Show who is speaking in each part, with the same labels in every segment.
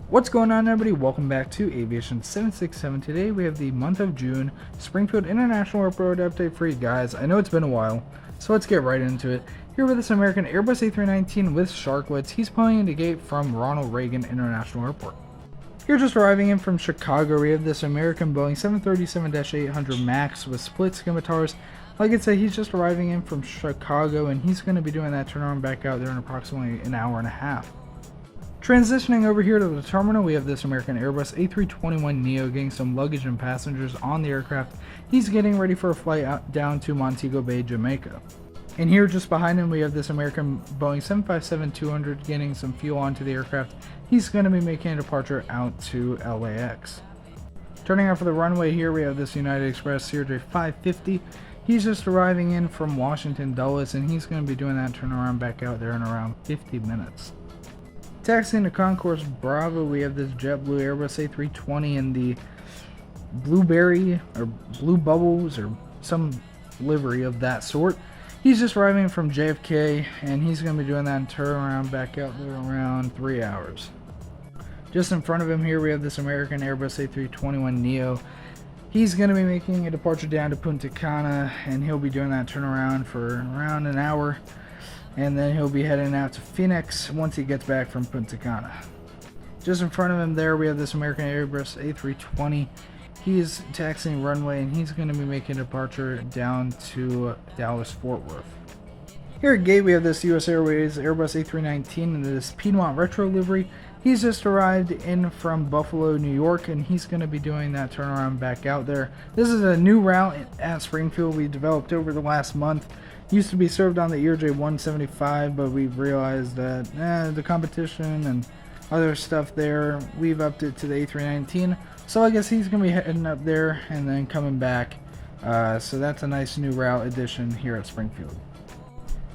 Speaker 1: What's going on, everybody? Welcome back to Aviation 767. Today we have the month of June Springfield International Airport update for you guys. I know it's been a while, so let's get right into it. Here with this American Airbus A319 with Sharklets. He's pulling into gate from Ronald Reagan International Airport. Here just arriving in from Chicago, we have this American Boeing 737-800 MAX with split scimitars. Like I said, he's just arriving in from Chicago, and he's going to be doing that turnaround back out there in approximately an hour and a half. Transitioning over here to the terminal, we have this American Airbus A321neo getting some luggage and passengers on the aircraft. He's getting ready for a flight out down to Montego Bay, Jamaica. And here just behind him we have this American Boeing 757-200 getting some fuel onto the aircraft. He's going to be making a departure out to LAX. Turning out for the runway, here we have this United Express CRJ 550. He's just arriving in from Washington Dulles, and he's going to be doing that turnaround back out there in around 50 minutes. Taxiing to Concourse Bravo, we have this JetBlue Airbus A320 in the blueberry or blue bubbles or some livery of that sort. He's just arriving from JFK, and he's going to be doing that turnaround back out there around 3 hours. Just in front of him here we have this American Airbus A321neo. He's going to be making a departure down to Punta Cana, and he'll be doing that turnaround for around an hour. And then he'll be heading out to Phoenix once he gets back from Punta Cana. Just in front of him there we have this American Airbus A320. He's taxiing runway, and he's going to be making a departure down to Dallas-Fort Worth. Here at gate we have this US Airways Airbus A319 in this Piedmont Retro livery. He's just arrived in from Buffalo, New York, and he's going to be doing that turnaround back out there. This is a new route at Springfield we developed over the last month. Used to be served on the ERJ 175, but we've realized that the competition and other stuff there, we've upped it to the A319. So I guess he's going to be heading up there and then coming back. So that's a nice new route addition here at Springfield.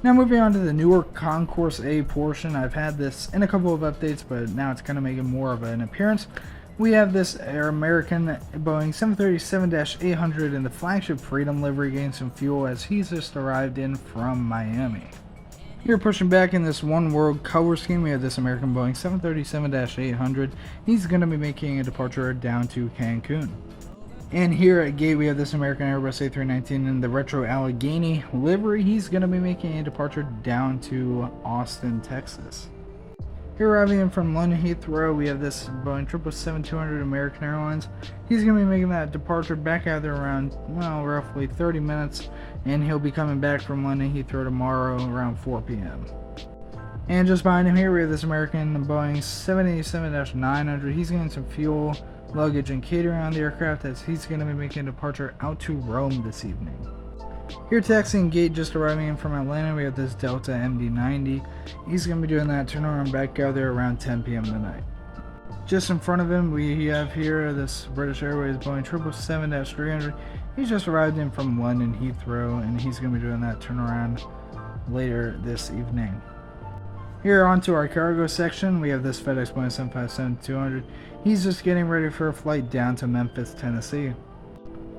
Speaker 1: Now moving on to the newer Concourse A portion. I've had this in a couple of updates, but now it's kind of making more of an appearance. We have this American Boeing 737-800 in the flagship Freedom livery getting some fuel as he's just arrived in from Miami. Here pushing back in this One World color scheme, we have this American Boeing 737-800. He's going to be making a departure down to Cancun. And here at gate we have this American Airbus A319 in the retro Allegheny livery. He's going to be making a departure down to Austin, Texas. Here arriving in from London Heathrow, we have this Boeing 777-200 American Airlines. He's going to be making that departure back out there around, well, roughly 30 minutes, and he'll be coming back from London Heathrow tomorrow around 4 p.m. And just behind him here we have this American Boeing 787-900. He's getting some fuel, luggage, and catering on the aircraft as he's going to be making a departure out to Rome this evening. Here taxiing gate, just arriving in from Atlanta, we have this Delta MD-90. He's going to be doing that turnaround back out there around 10 p.m. tonight. Just in front of him we have here this British Airways Boeing 777-300. He's just arrived in from London Heathrow, and he's going to be doing that turnaround later this evening. Here onto our cargo section, we have this FedEx Boeing 757-200. He's just getting ready for a flight down to Memphis, Tennessee.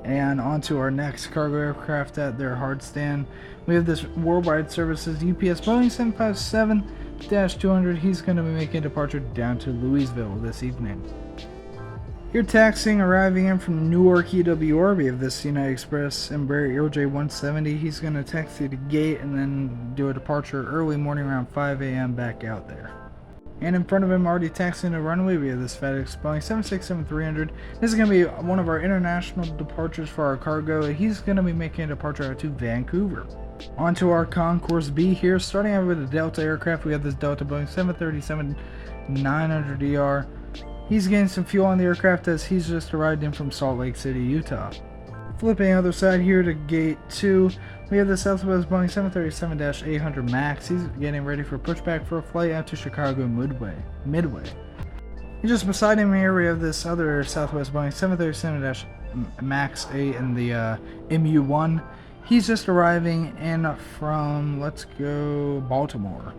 Speaker 1: And onto our next cargo aircraft at their hard stand, we have this Worldwide Services UPS Boeing 757-200. He's going to be making a departure down to Louisville this evening. Here taxiing, arriving in from Newark EWR, we have this United Express Embraer ERJ 170. He's going to taxi to gate and then do a departure early morning around 5 a.m. back out there. And in front of him, already taxiing the runway, we have this FedEx Boeing 767-300. This is going to be one of our international departures for our cargo. He's going to be making a departure out to Vancouver. Onto our Concourse B here. Starting out with the Delta aircraft, we have this Delta Boeing 737-900ER. He's getting some fuel on the aircraft as he's just arrived in from Salt Lake City, Utah. Flipping other side here to gate 2, we have the Southwest Boeing 737-800 MAX. He's getting ready for pushback for a flight out to Chicago Midway. And just beside him here we have this other Southwest Boeing 737-MAX 8 in the MU1. He's just arriving in from, let's go, Baltimore.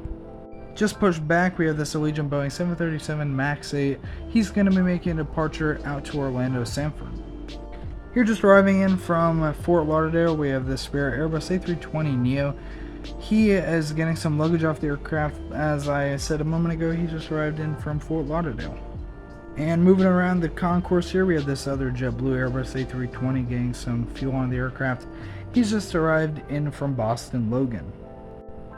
Speaker 1: Just pushed back, we have this Allegiant Boeing 737 MAX 8. He's going to be making a departure out to Orlando, Sanford. Here just arriving in from Fort Lauderdale, we have the Spirit Airbus A320neo. He is getting some luggage off the aircraft. As I said a moment ago, he just arrived in from Fort Lauderdale. And moving around the concourse here, we have this other JetBlue Airbus A320 getting some fuel on the aircraft. He's just arrived in from Boston Logan.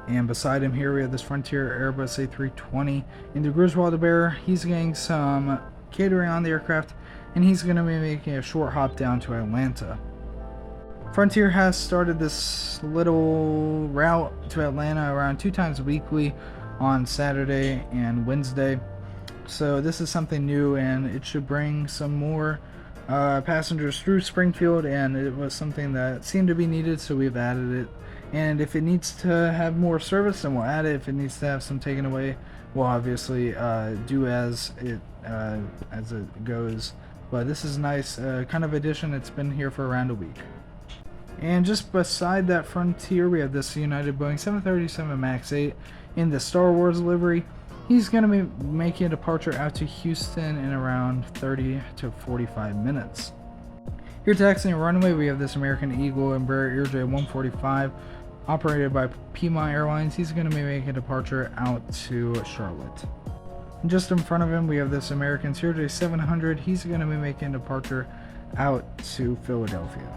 Speaker 1: And beside him here, we have this Frontier Airbus A320 in the Griswold Bear. He's getting some catering on the aircraft, and he's going to be making a short hop down to Atlanta. Frontier has started this little route to Atlanta around 2 times weekly on Saturday and Wednesday. So this is something new, and it should bring some more passengers through Springfield, and it was something that seemed to be needed, so we've added it. And if it needs to have more service, then we'll add it. If it needs to have some taken away, we'll obviously do as it goes. But this is a nice kind of addition. It's been here for around a week. And just beside that Frontier, we have this United Boeing 737 MAX 8 in the Star Wars livery. He's going to be making a departure out to Houston in around 30 to 45 minutes. Here taxiing runway, we have this American Eagle Embraer ERJ-145 operated by Piedmont Airlines. He's going to be making a departure out to Charlotte. And just in front of him, we have this American CRJ-700. He's going to be making a departure out to Philadelphia.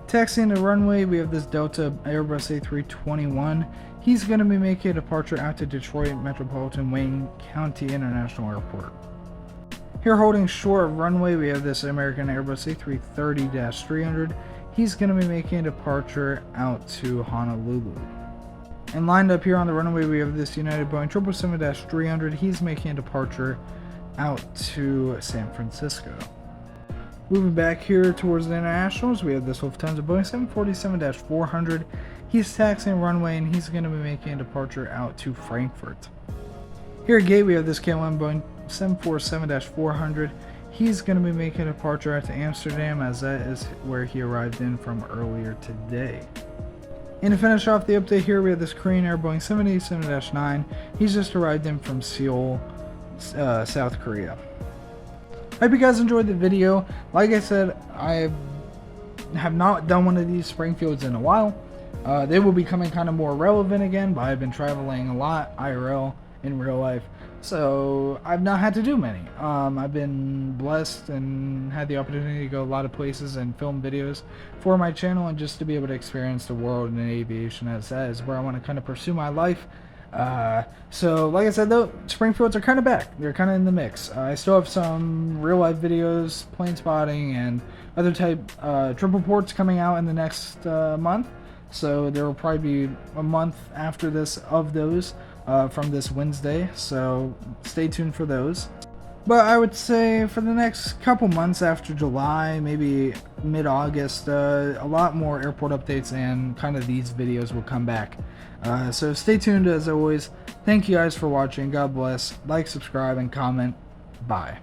Speaker 1: Taxiing the runway, we have this Delta Airbus A321. He's going to be making a departure out to Detroit Metropolitan Wayne County International Airport. Here holding short of runway, we have this American Airbus A330-300. He's going to be making a departure out to Honolulu. And lined up here on the runway, we have this United Boeing 777-300. He's making a departure out to San Francisco. Moving back here towards the internationals, we have this Lufthansa Boeing 747-400. He's taxiing runway, and he's going to be making a departure out to Frankfurt. Here at gate, we have this KLM Boeing 747-400. He's going to be making a departure out to Amsterdam, as that is where he arrived in from earlier today. And to finish off the update here, we have this Korean Air Boeing 787-9. He's just arrived in from Seoul, South Korea. I hope you guys enjoyed the video. Like I said, I have not done one of these Springfields in a while. They will be coming kind of more relevant again, but I've been traveling a lot IRL in real life, so I've not had to do many. I've been blessed and had the opportunity to go a lot of places and film videos for my channel, and just to be able to experience the world in aviation, as that is where I want to kind of pursue my life. So like I said though, Springfields are kind of back. They're kind of in the mix. I still have some real life videos, plane spotting, and other type trip reports coming out in the next month. So there will probably be a month after this of those from this Wednesday. So stay tuned for those. But I would say for the next couple months after July, maybe mid-August, a lot more airport updates and kind of these videos will come back. So stay tuned as always. Thank you guys for watching. God bless. Like, subscribe, and comment. Bye.